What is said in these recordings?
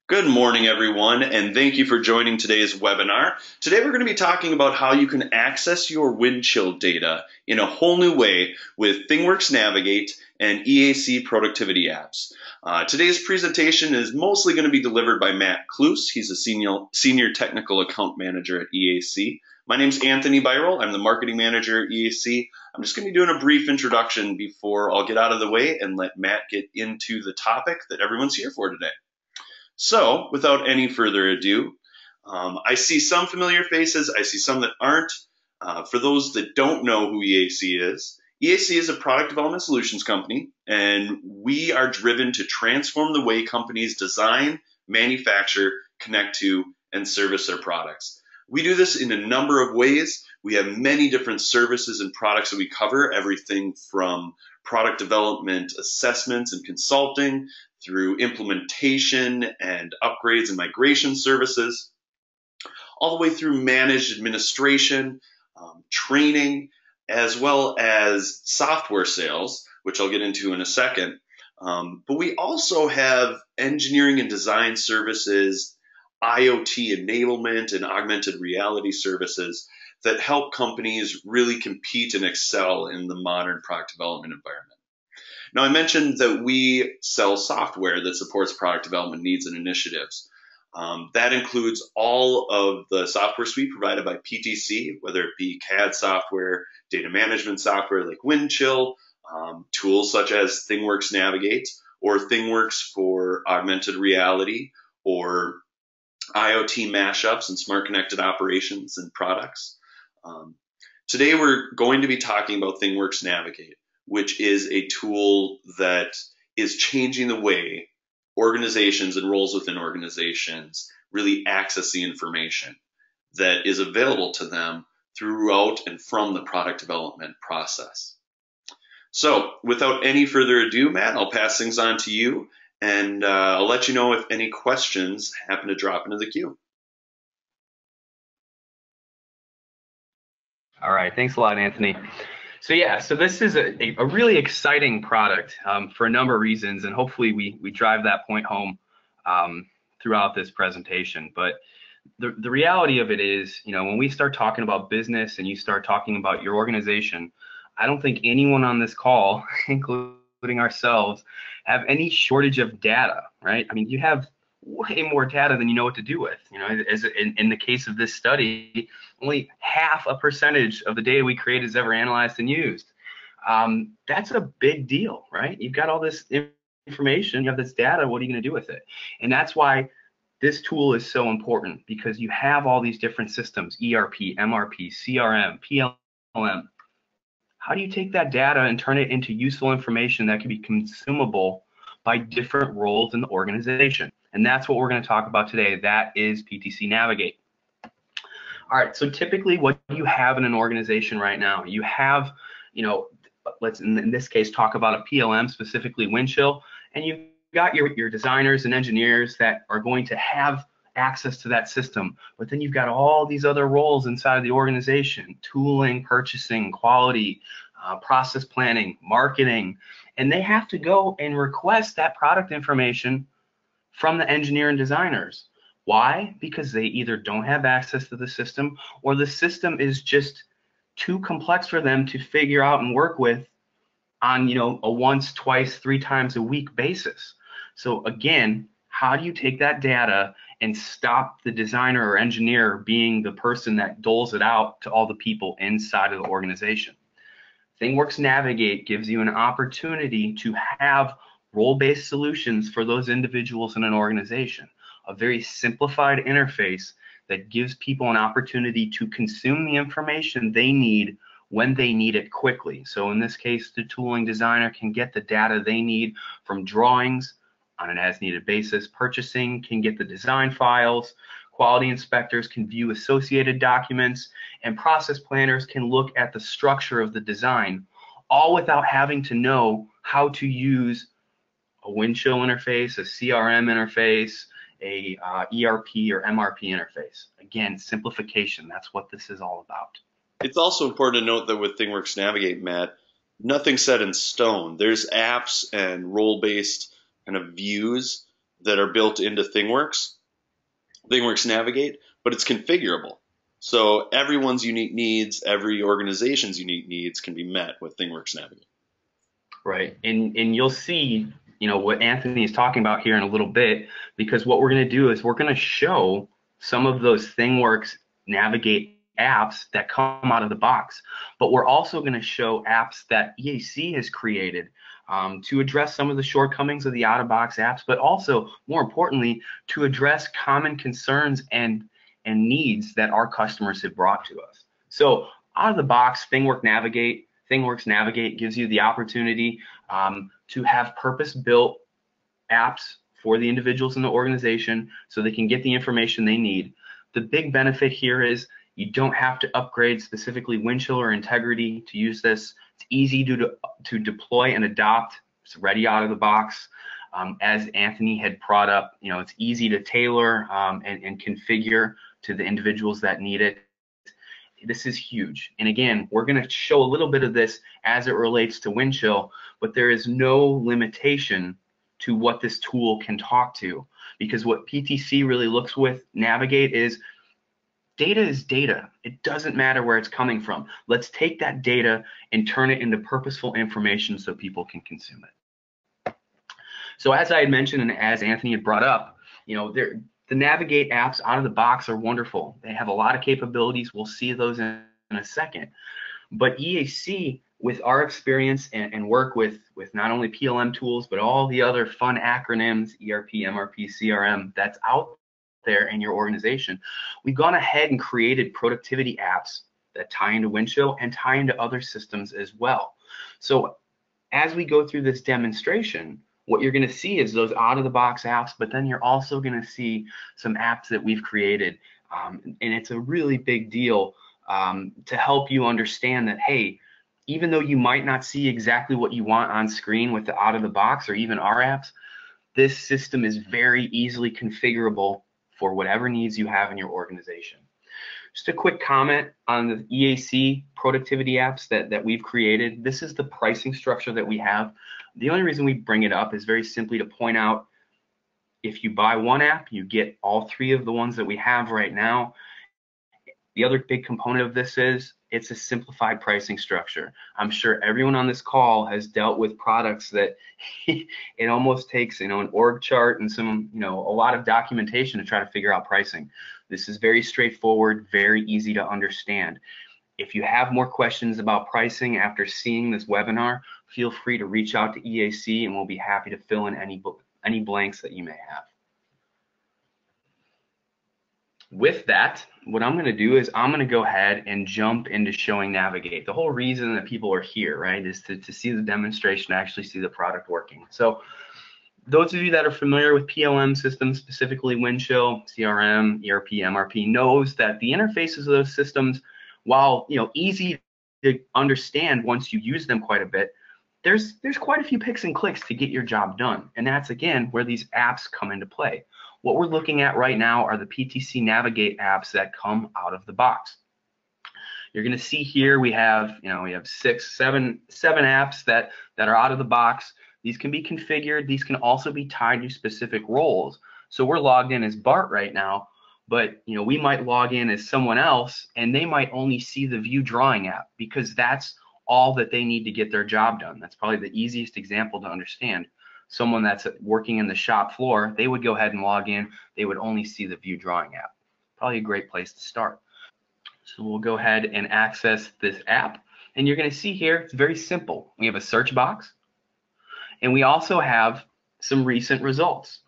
Good morning, everyone, and thank you for joining today's webinar. Today we're going to be talking about how you can access your Windchill data in a whole new way with Thingworx Navigate and EAC Productivity Apps. Today's presentation is mostly going to be delivered by Matt Kloos. He's a senior technical account manager at EAC. My name's Anthony Byrel. I'm the marketing manager at EAC. I'm just going to be doing a brief introduction before I'll get out of the way and let Matt get into the topic that everyone's here for today. So, without any further ado, I see some familiar faces, I see some that aren't. For those that don't know who EAC is a product development solutions company, and we are driven to transform the way companies design, manufacture, connect to, and service their products. We do this in a number of ways. We have many different services and products that we cover, everything from product development assessments and consulting, through implementation and upgrades and migration services, all the way through managed administration, training, as well as software sales, which I'll get into in a second. But we also have engineering and design services, IoT enablement and augmented reality services that help companies really compete and excel in the modern product development environment. Now, I mentioned that we sell software that supports product development needs and initiatives. That includes all of the software suite provided by PTC, whether it be CAD software, data management software like Windchill, tools such as Thingworx Navigate, or Thingworx for augmented reality, or IoT mashups and smart connected operations and products. Today, we're going to be talking about Thingworx Navigate, which is a tool that is changing the way organizations and roles within organizations really access the information that is available to them throughout and from the product development process. So without any further ado, Matt, I'll pass things on to you, and I'll let you know if any questions happen to drop into the queue. All right, thanks a lot, Anthony. So this is a really exciting product for a number of reasons, and hopefully we drive that point home throughout this presentation. But the reality of it is, when we start talking about business and you start talking about your organization, I don't think anyone on this call, including ourselves, have any shortage of data, right? I mean, you have way more data than you know what to do with. As in the case of this study, only 0.5% of the data we create is ever analyzed and used. That's a big deal, right? You've got all this information, you have this data, what are you going to do with it? And that's why this tool is so important, because you have all these different systems, ERP, MRP, CRM, PLM. How do you take that data and turn it into useful information that can be consumable by different roles in the organization? And that's what we're going to talk about today. That is PTC Navigate. All right, so typically what you have in an organization right now, you have, let's in this case talk about a PLM, specifically Windchill, and you've got your designers and engineers that are going to have access to that system. But then you've got all these other roles inside of the organization: tooling, purchasing, quality, process planning, marketing, and they have to go and request that product information from the engineer and designers. Why? Because they either don't have access to the system, or the system is just too complex for them to figure out and work with on a once, twice, 3 times a week basis. So again, how do you take that data and stop the designer or engineer being the person that doles it out to all the people inside of the organization? Thingworx Navigate gives you an opportunity to have role-based solutions for those individuals in an organization, a very simplified interface that gives people an opportunity to consume the information they need when they need it quickly. So in this case, the tooling designer can get the data they need from drawings on an as-needed basis. Purchasing can get the design files. Quality inspectors can view associated documents, and process planners can look at the structure of the design, all without having to know how to use a Windchill interface, a CRM interface, a ERP or MRP interface. Again, simplification, that's what this is all about. It's also important to note that with Thingworx Navigate, Matt, nothing's set in stone. There's apps and role-based kind of views that are built into Thingworx Navigate, but it's configurable. So everyone's unique needs, every organization's unique needs can be met with Thingworx Navigate. Right, and you'll see, what Anthony is talking about here in a little bit, because what we're going to do is we're going to show some of those Thingworx Navigate apps that come out of the box, but we're also going to show apps that EAC has created to address some of the shortcomings of the out-of-box apps, but also, more importantly, to address common concerns and needs that our customers have brought to us. So out of the box, Thingworx Navigate gives you the opportunity to have purpose-built apps for the individuals in the organization so they can get the information they need. The big benefit here is you don't have to upgrade specifically Windchill or Integrity to use this. It's easy to deploy and adopt. It's ready out of the box. As Anthony had brought up, it's easy to tailor and configure to the individuals that need it. This is huge. And again, we're going to show a little bit of this as it relates to Windchill, but there is no limitation to what this tool can talk to, because what PTC really looks with Navigate is data is data. It doesn't matter where it's coming from. Let's take that data and turn it into purposeful information so people can consume it. So as I had mentioned and as Anthony had brought up, the Navigate apps out of the box are wonderful. They have a lot of capabilities. We'll see those in a second. But EAC, with our experience and work with not only PLM tools, but all the other fun acronyms, ERP, MRP, CRM, that's out there in your organization, we've gone ahead and created productivity apps that tie into Windchill and tie into other systems as well. So as we go through this demonstration, what you're going to see is those out-of-the-box apps, but then you're also going to see some apps that we've created, and it's a really big deal to help you understand that, hey, even though you might not see exactly what you want on screen with the out-of-the-box or even our apps, this system is very easily configurable for whatever needs you have in your organization. Just a quick comment on the EAC productivity apps that we've created. This is the pricing structure that we have. The only reason we bring it up is very simply to point out, if you buy one app, you get all three of the ones that we have right now. The other big component of this is it's a simplified pricing structure. I'm sure everyone on this call has dealt with products that it almost takes, an org chart and some, a lot of documentation to try to figure out pricing. This is very straightforward, very easy to understand. If you have more questions about pricing after seeing this webinar, feel free to reach out to EAC and we'll be happy to fill in any blanks that you may have. With that, what I'm going to do is I'm going to go ahead and jump into showing Navigate. The whole reason that people are here, right, is to see the demonstration, actually see the product working. So those of you that are familiar with PLM systems, specifically Windchill, CRM, ERP, MRP, knows that the interfaces of those systems, while easy to understand once you use them quite a bit, there's quite a few picks and clicks to get your job done. And that's, again, where these apps come into play. What we're looking at right now are the PTC Navigate apps that come out of the box. You're going to see here we have, we have seven apps that are out of the box. These can be configured. These can also be tied to specific roles. So we're logged in as Bart right now, but we might log in as someone else and they might only see the view drawing app because that's all that they need to get their job done. That's probably the easiest example to understand. Someone that's working in the shop floor, they would go ahead and log in. They would only see the view drawing app. Probably a great place to start. So we'll go ahead and access this app. And you're going to see here, it's very simple. We have a search box. And we also have some recent results.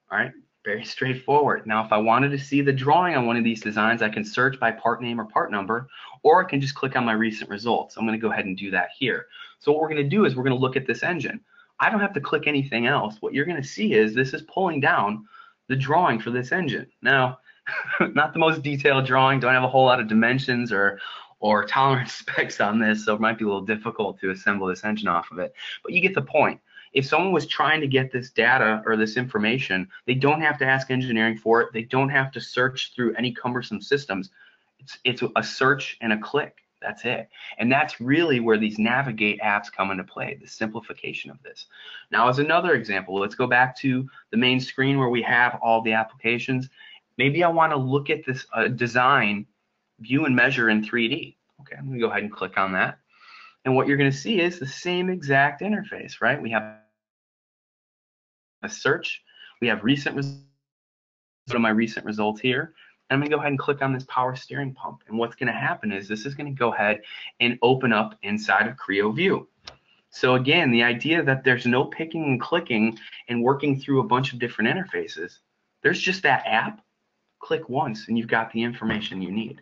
All right, very straightforward. Now, if I wanted to see the drawing on one of these designs, I can search by part name or part number, or I can just click on my recent results. I'm going to go ahead and do that here. So what we're going to do is we're going to look at this engine. I don't have to click anything else. What you're going to see is this is pulling down the drawing for this engine. Now, not the most detailed drawing, don't have a whole lot of dimensions or tolerance specs on this, so it might be a little difficult to assemble this engine off of it. But you get the point. If someone was trying to get this data or this information, they don't have to ask engineering for it. They don't have to search through any cumbersome systems. It's a search and a click. That's it. And that's really where these Navigate apps come into play, the simplification of this. Now, as another example, let's go back to the main screen where we have all the applications. Maybe I want to look at this design, view and measure in 3D. Okay, I'm going to go ahead and click on that. And what you're going to see is the same exact interface, right? We have a search, we have recent results. Go to my recent results here. I'm going to go ahead and click on this power steering pump. And what's going to happen is this is going to go ahead and open up inside of CRIO View. So again, the idea that there's no picking and clicking and working through a bunch of different interfaces. There's just that app. Click once and you've got the information you need.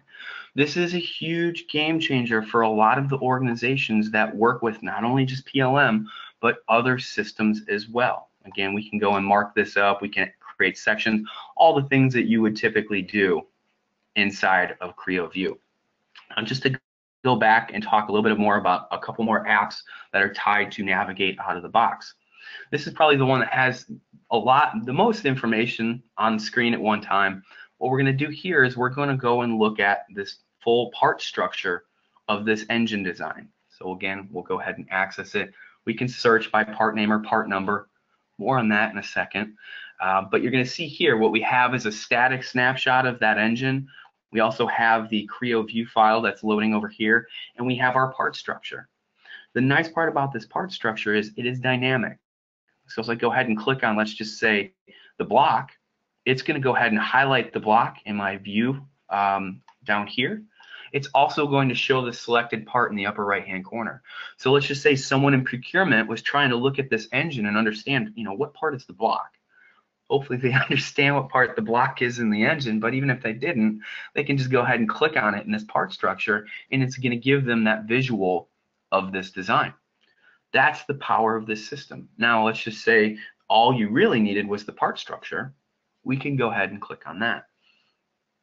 This is a huge game changer for a lot of the organizations that work with not only just PLM, but other systems as well. Again, we can go and mark this up. We can create sections, all the things that you would typically do inside of CRIO View. Just to go back and talk a little bit more about a couple more apps that are tied to Navigate out of the box. This is probably the one that has the most information on the screen at one time. What we're going to do here is we're going to go and look at this full part structure of this engine design. So again, we'll go ahead and access it. We can search by part name or part number. More on that in a second. But you're going to see here what we have is a static snapshot of that engine. We also have the CRIO View file that's loading over here, and we have our part structure. The nice part about this part structure is it is dynamic. So as I go ahead and click on, let's just say, the block, it's going to go ahead and highlight the block in my view down here. It's also going to show the selected part in the upper right-hand corner. So let's just say someone in procurement was trying to look at this engine and understand, what part is the block. Hopefully they understand what part the block is in the engine, but even if they didn't, they can just go ahead and click on it in this part structure, and it's going to give them that visual of this design. That's the power of this system. Now let's just say all you really needed was the part structure. We can go ahead and click on that.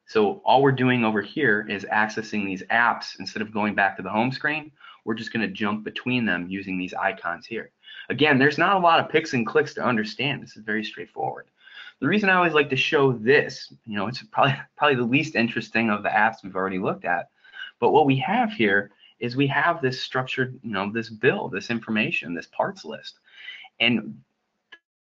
So all we're doing over here is accessing these apps. Instead of going back to the home screen, we're just going to jump between them using these icons here. Again, there's not a lot of picks and clicks to understand. This is very straightforward. The reason I always like to show this, it's probably the least interesting of the apps we've already looked at. But what we have here is we have this structured, this bill, this information, this parts list. And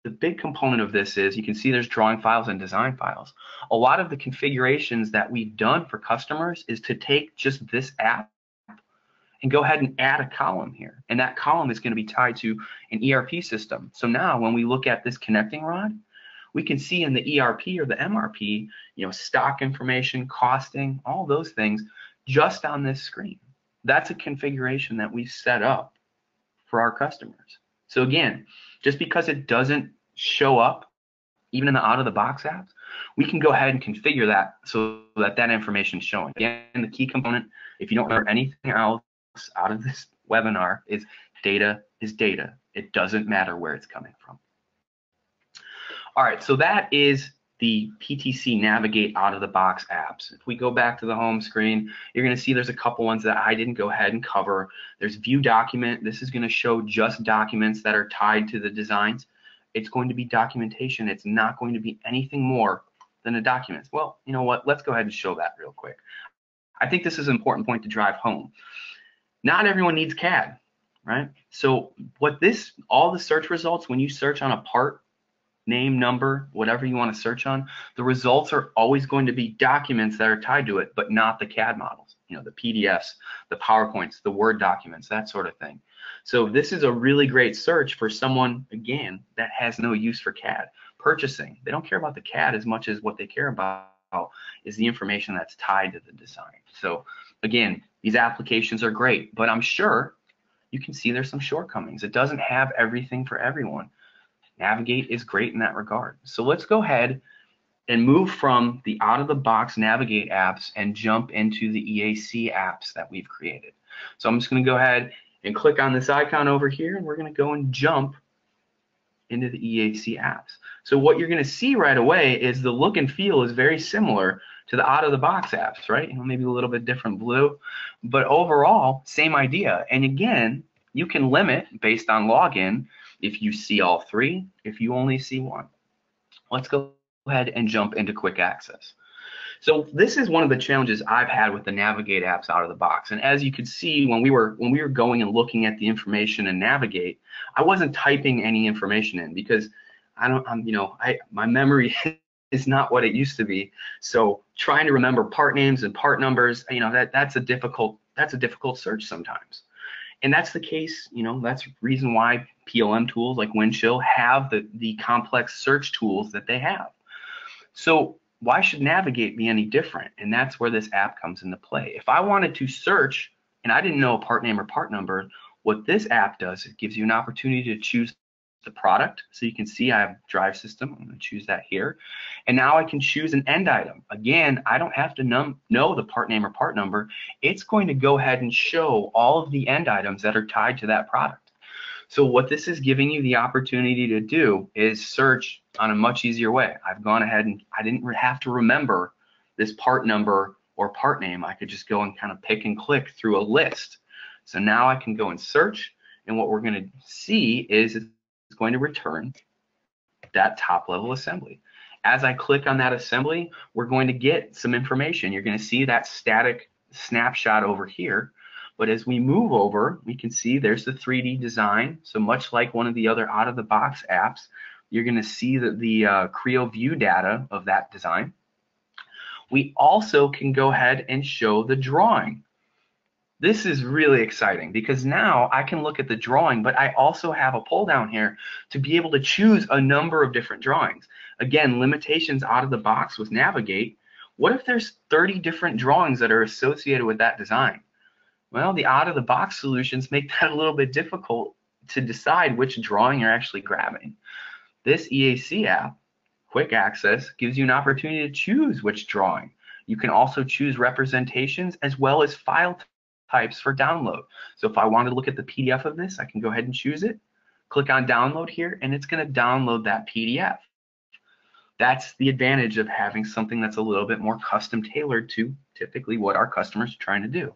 the big component of this is you can see there's drawing files and design files. A lot of the configurations that we've done for customers is to take just this app and go ahead and add a column here. And that column is going to be tied to an ERP system. So now when we look at this connecting rod, we can see in the ERP or the MRP, stock information, costing, all those things just on this screen. That's a configuration that we've set up for our customers. So again, just because it doesn't show up even in the out-of-the-box apps, we can go ahead and configure that so that information is showing. Again, the key component, if you don't remember anything else out of this webinar, is data is data. It doesn't matter where it's coming from. All right, so that is the PTC Navigate out-of-the-box apps. If we go back to the home screen, you're going to see there's a couple ones that I didn't go ahead and cover. There's View Document. This is going to show just documents that are tied to the designs. It's going to be documentation. It's not going to be anything more than a document. Well, you know what? Let's go ahead and show that real quick. I think this is an important point to drive home. Not everyone needs CAD, right? So all the search results, when you search on a part, name, number, whatever you want to search on, the results are always going to be documents that are tied to it, but not the CAD models, the PDFs, the PowerPoints, the Word documents, that sort of thing. So this is a really great search for someone, again, that has no use for CAD. Purchasing, they don't care about the CAD as much as what they care about is the information that's tied to the design. So again, these applications are great, but I'm sure you can see there's some shortcomings. It doesn't have everything for everyone. Navigate is great in that regard. So let's go ahead and move from the out-of-the-box Navigate apps and jump into the EAC apps that we've created. So I'm just going to go ahead and click on this icon over here, and we're going to go and jump into the EAC apps. So what you're going to see right away is the look and feel is very similar to the out-of-the-box apps, right? Maybe a little bit different blue, but overall, same idea. And again, you can limit based on login if you see all three, if you only see one. Let's go ahead and jump into quick access. So this is one of the challenges I've had with the Navigate apps out of the box. And as you could see, when we were going and looking at the information in Navigate, I wasn't typing any information in because my memory is not what it used to be. So trying to remember part names and part numbers, that's a difficult search sometimes. And that's the case, that's the reason why PLM tools like Windchill have the complex search tools that they have. So why should Navigate be any different? And that's where this app comes into play. If I wanted to search and I didn't know a part name or part number, what this app does, it gives you an opportunity to choose the product. So you can see I have drive system. I'm going to choose that here. And now I can choose an end item. Again, I don't have to know the part name or part number. It's going to go ahead and show all of the end items that are tied to that product. So what this is giving you the opportunity to do is search on a much easier way. I've gone ahead and I didn't have to remember this part number or part name. I could just go and kind of pick and click through a list. So now I can go and search, and what we're going to see is it's going to return that top level assembly. As I click on that assembly, we're going to get some information. You're going to see that static snapshot over here. But as we move over, we can see there's the 3D design. So much like one of the other out-of-the-box apps, you're going to see the CRIO view data of that design. We also can go ahead and show the drawing. This is really exciting because now I can look at the drawing, but I also have a pull down here to be able to choose a number of different drawings. Again, limitations out of the box with Navigate. What if there's 30 different drawings that are associated with that design? Well, the out-of-the-box solutions make that a little bit difficult to decide which drawing you're actually grabbing. This EAC app, Quick Access, gives you an opportunity to choose which drawing. You can also choose representations as well as file types for download. So if I wanted to look at the PDF of this, I can go ahead and choose it, click on download here, and it's going to download that PDF. That's the advantage of having something that's a little bit more custom tailored to typically what our customers are trying to do.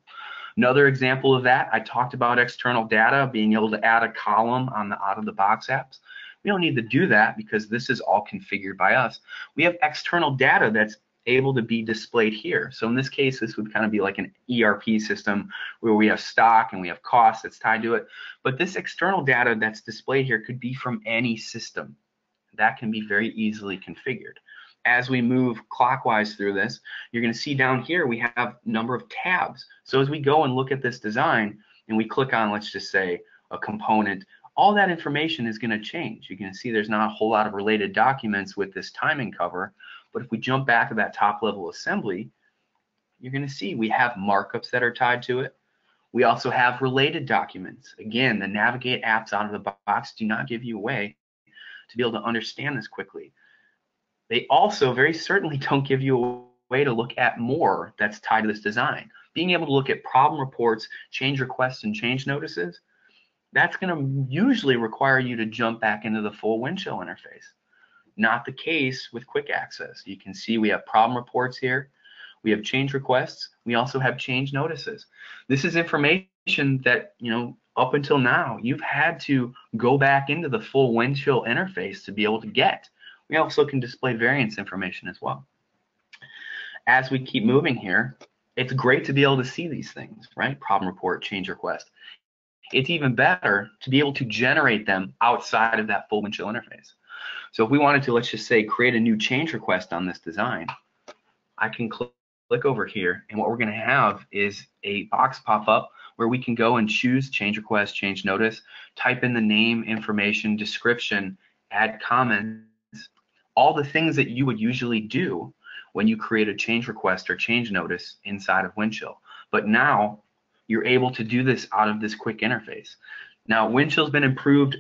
Another example of that, I talked about external data, being able to add a column on the out-of-the-box apps. We don't need to do that because this is all configured by us. We have external data that's able to be displayed here. So in this case, this would kind of be like an ERP system where we have stock and we have costs that's tied to it. But this external data that's displayed here could be from any system. That can be very easily configured. As we move clockwise through this, you're going to see down here we have a number of tabs. So as we go and look at this design and we click on, let's just say, a component, all that information is going to change. You can see there's not a whole lot of related documents with this timing cover, but if we jump back to that top level assembly, you're going to see we have markups that are tied to it. We also have related documents. Again, the Navigate apps out of the box do not give you a way to be able to understand this quickly. They also very certainly don't give you a way to look at more that's tied to this design. Being able to look at problem reports, change requests, and change notices, that's going to usually require you to jump back into the full Windchill interface. Not the case with Quick Access. You can see we have problem reports here. We have change requests. We also have change notices. This is information that, up until now, you've had to go back into the full Windchill interface to be able to get. We also can display variance information as well. As we keep moving here, it's great to be able to see these things, right? Problem report, change request. It's even better to be able to generate them outside of that full Windchill interface. So if we wanted to, let's just say, create a new change request on this design, I can click over here, and what we're going to have is a box pop up where we can go and choose change request, change notice, type in the name, information, description, add comments, all the things that you would usually do when you create a change request or change notice inside of Windchill. But now you're able to do this out of this quick interface. Now, Windchill's been improved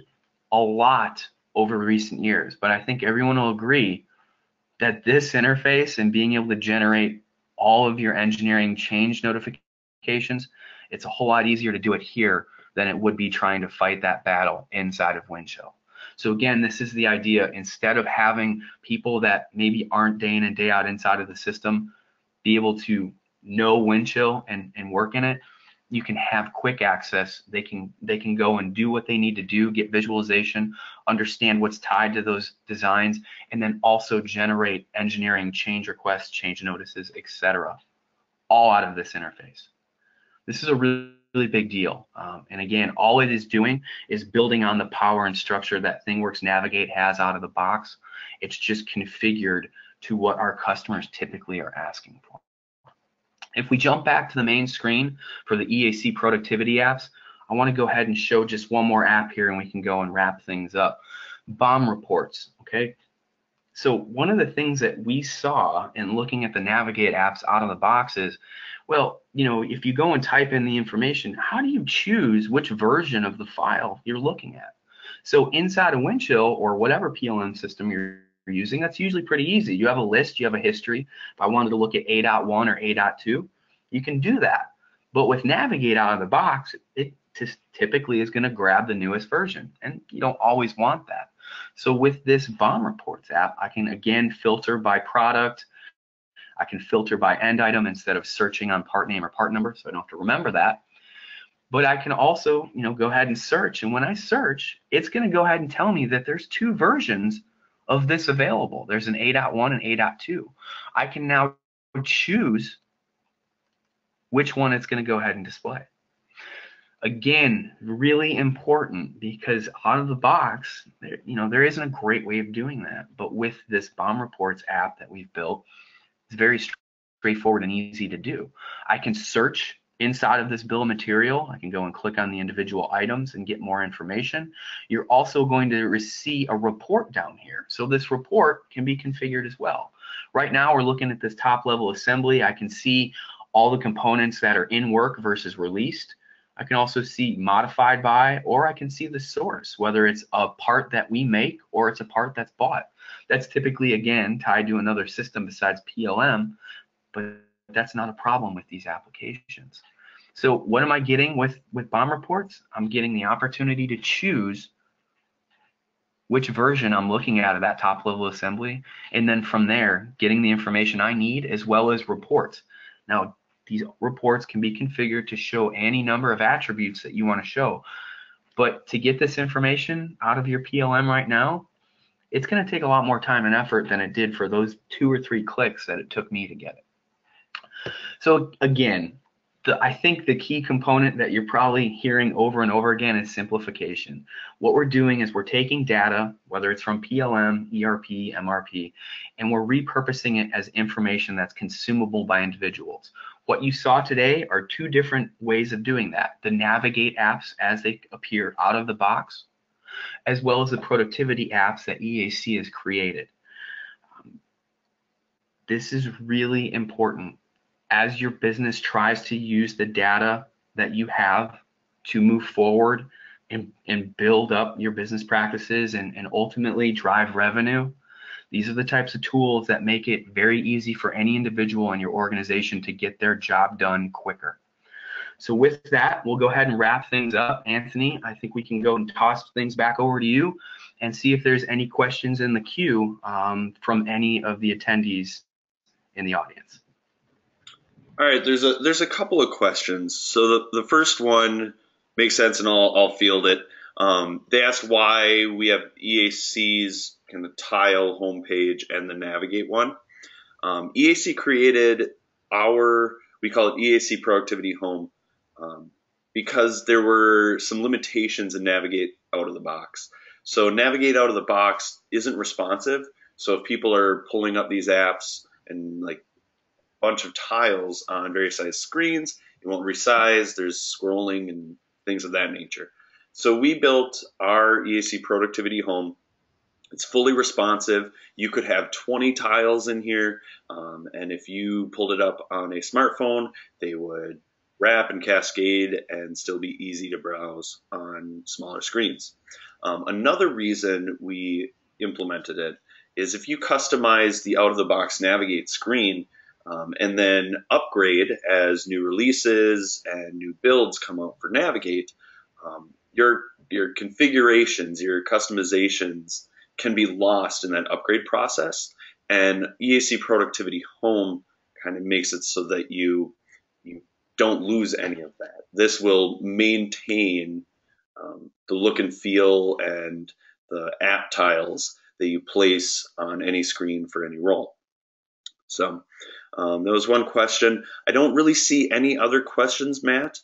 a lot over recent years, but I think everyone will agree that this interface and being able to generate all of your engineering change notifications, it's a whole lot easier to do it here than it would be trying to fight that battle inside of Windchill. So again, this is the idea. Instead of having people that maybe aren't day in and day out inside of the system be able to know Windchill and work in it, you can have quick access. They can go and do what they need to do, get visualization, understand what's tied to those designs, and then also generate engineering change requests, change notices, etc., all out of this interface. This is a really big deal. And again, all it is doing is building on the power and structure that Thingworx Navigate has out of the box. It's just configured to what our customers typically are asking for. If we jump back to the main screen for the EAC productivity apps, I want to go ahead and show just one more app here and we can go and wrap things up. BOM Reports, okay? So one of the things that we saw in looking at the Navigate apps out of the box is, well, you know, if you go and type in the information, how do you choose which version of the file you're looking at? So inside of Windchill or whatever PLM system you're using, that's usually pretty easy. You have a list, you have a history. If I wanted to look at A.1 or A.2, you can do that. But with Navigate out of the box, it typically is going to grab the newest version, and you don't always want that. So with this BOM Reports app, I can again filter by product. I can filter by end item instead of searching on part name or part number, so I don't have to remember that. But I can also, you know, go ahead and search, and when I search, it's going to go ahead and tell me that there's two versions of this available. There's an A.1 and A.2. I can now choose which one it's going to go ahead and display. Again, really important, because out of the box, you know, there isn't a great way of doing that. But with this BOM Reports app that we've built, it's very straightforward and easy to do. I can search inside of this bill of material. I can go and click on the individual items and get more information. You're also going to see a report down here. So this report can be configured as well. Right now we're looking at this top level assembly. I can see all the components that are in work versus released. I can also see modified by, or I can see the source, whether it's a part that we make or it's a part that's bought. That's typically, again, tied to another system besides PLM, but that's not a problem with these applications. So what am I getting with BOM Reports? I'm getting the opportunity to choose which version I'm looking at of that top level assembly, and then from there, getting the information I need as well as reports. Now, these reports can be configured to show any number of attributes that you want to show, but to get this information out of your PLM right now, it's going to take a lot more time and effort than it did for those 2 or 3 clicks that it took me to get it. So again, I think the key component that you're probably hearing over and over again is simplification. What we're doing is we're taking data, whether it's from PLM, ERP, MRP, and we're repurposing it as information that's consumable by individuals. What you saw today are 2 different ways of doing that. The Navigate apps as they appear out of the box, as well as the productivity apps that EAC has created. This is really important. As your business tries to use the data that you have to move forward and build up your business practices and ultimately drive revenue, these are the types of tools that make it very easy for any individual in your organization to get their job done quicker. So with that, we'll go ahead and wrap things up. Anthony, I think we can go and toss things back over to you and see if there's any questions in the queue from any of the attendees in the audience. All right, there's a couple of questions. So the first one makes sense, and I'll field it. They asked why we have EAC's kind of tile homepage and the Navigate one. EAC created we call it EAC Productivity Home, because there were some limitations in Navigate out of the box. So Navigate out of the box isn't responsive. So if people are pulling up these apps and like bunch of tiles on various size screens, it won't resize, there's scrolling and things of that nature. So we built our EAC Productivity Home. It's fully responsive. You could have 20 tiles in here, and if you pulled it up on a smartphone, they would wrap and cascade and still be easy to browse on smaller screens. Another reason we implemented it is if you customize the out-of-the-box Navigate screen, and then upgrade as new releases and new builds come out for Navigate, your configurations, your customizations can be lost in that upgrade process. And EAC Productivity Home kind of makes it so that you don't lose any of that. This will maintain the look and feel and the app tiles that you place on any screen for any role. So that was one question. I don't really see any other questions, Matt.